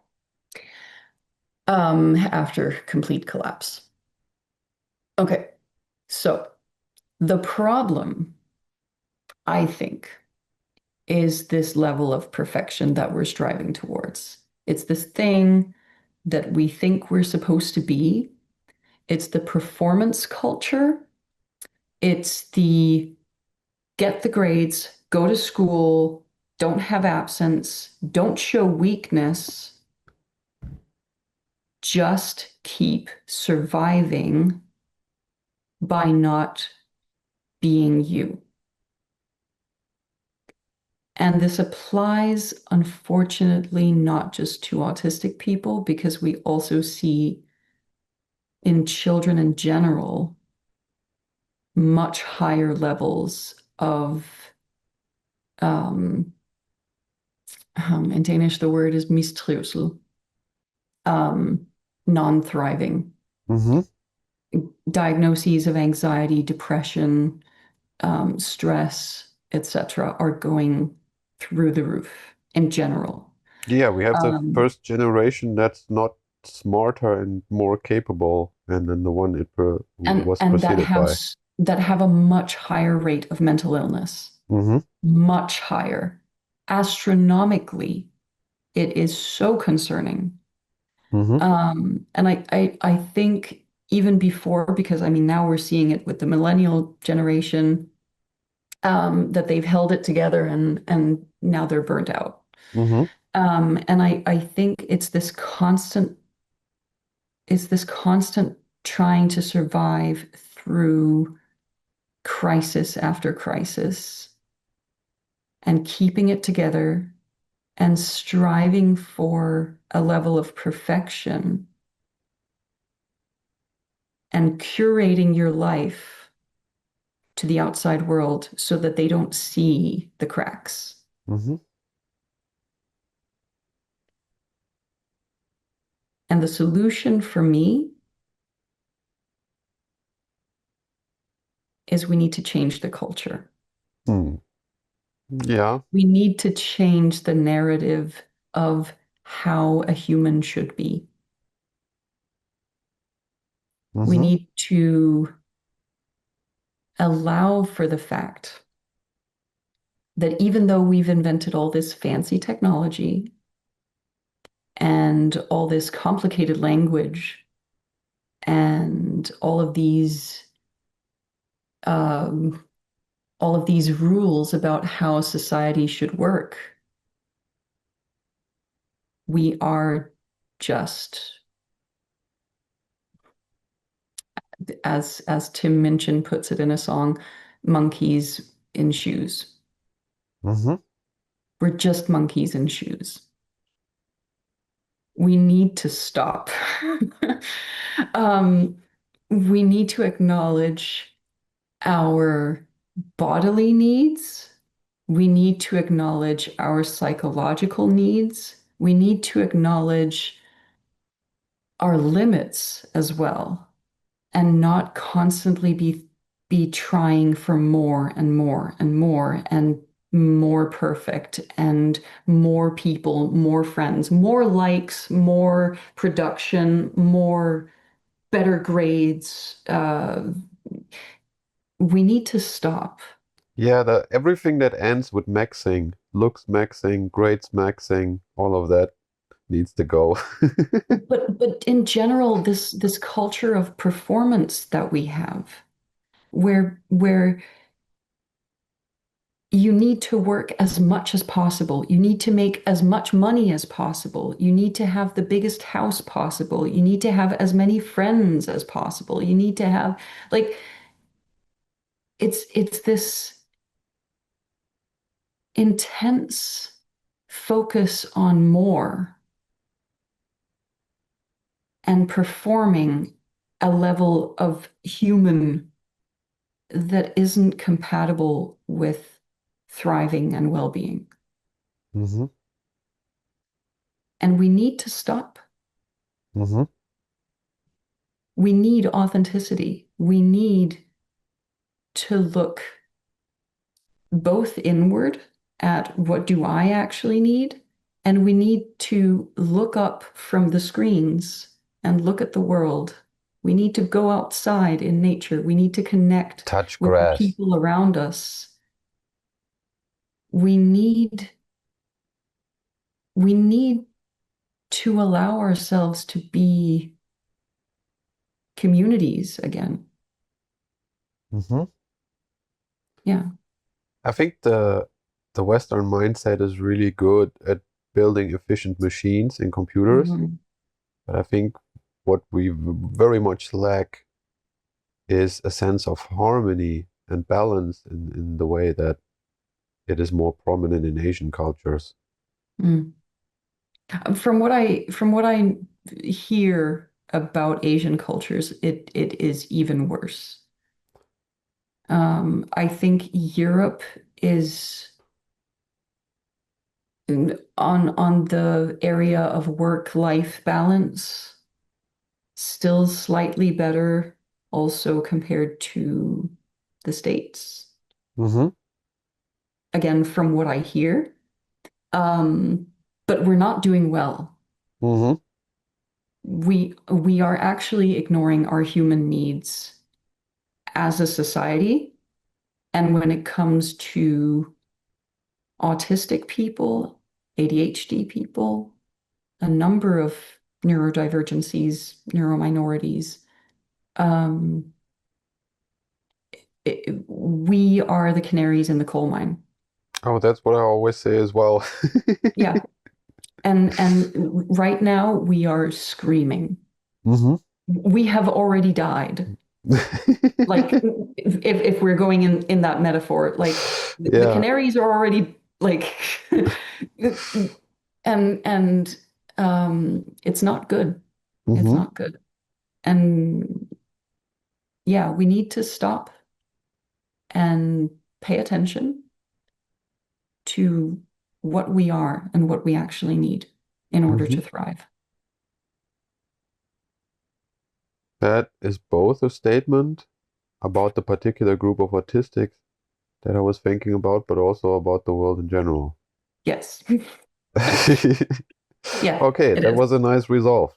After complete collapse. Okay. So the problem, I think, is this level of perfection that we're striving towards. It's this thing that we think we're supposed to be. It's the performance culture. It's the get the grades, go to school, don't have absence, don't show weakness, just keep surviving by not being you. And this applies, unfortunately, not just to autistic people, because we also see in children in general much higher levels of, um, in Danish, the word is mistrivsel, um, non-thriving, Mm-hmm. diagnoses of anxiety, depression, stress, etc., are going through the roof in general. Yeah, we have the Um, first generation that's not smarter and more capable, and then the one was and preceded by. that have a much higher rate of mental illness, Mm-hmm. much higher, astronomically. It is so concerning. Mm-hmm. And I think even before, because I mean, now we're seeing it with the millennial generation, that they've held it together and now they're burnt out. Mm-hmm. And I think it's this constant trying to survive through crisis after crisis and keeping it together and striving for a level of perfection and curating your life to the outside world so that they don't see the cracks. Mm-hmm. And the solution for me is we need to change the culture. Mm. Yeah. We need to change the narrative of how a human should be. We Mm-hmm. need to allow for the fact that even though we've invented all this fancy technology and all this complicated language and um, all of these rules about how society should work, we are just, as Tim Minchin puts it in a song, monkeys in shoes. Mm-hmm. We're just monkeys in shoes. We need to stop. um, we need to acknowledge our bodily needs. We need to acknowledge our psychological needs. We need to acknowledge our limits as well and not constantly be trying for more and more and more and more perfect and more people, more friends, more likes, more production, more better grades. We need to stop. Yeah, the everything that ends with maxing, looks maxing, grades maxing, all of that needs to go. But in general, this culture of performance that we have, where you need to work as much as possible. You need to make as much money as possible. You need to have the biggest house possible. You need to have as many friends as possible. You need to have like it's this intense focus on more and performing a level of human that isn't compatible with thriving and well-being. Mm-hmm. And we need to stop. Mm-hmm. We need authenticity. We need to look both inward at what do I actually need, and we need to look up from the screens and look at the world. We need to go outside in nature. We need to connect Touch with the grass. people around us. We need we need to allow ourselves to be communities again. Mm-hmm. Yeah. I think the Western mindset is really good at building efficient machines and computers, Mhm. but I think what we very much lack is a sense of harmony and balance in the way that it is more prominent in Asian cultures. Mm. From what I hear about Asian cultures, it is even worse. I think Europe is on the area of work-life balance still slightly better, also compared to the States. Mm-hmm. Again, from what I hear, um, but we're not doing well. Mm-hmm. We are actually ignoring our human needs as a society. And when it comes to autistic people, ADHD people, a number of neurodivergencies, neurominorities, um, we are the canaries in the coal mine. Oh, that's what I always say as well. Yeah. And right now we are screaming. Mm-hmm. We have already died. Like if we're going in that metaphor, like the Yeah. canaries are already like and it's not good. It's Mm-hmm. not good. And yeah, we need to stop and pay attention to what we are and what we actually need in order Mm-hmm. to thrive. That is both a statement about the particular group of autistics that I was thinking about, but also about the world in general. Yes. Yeah, Okay, it that is. was a nice resolve.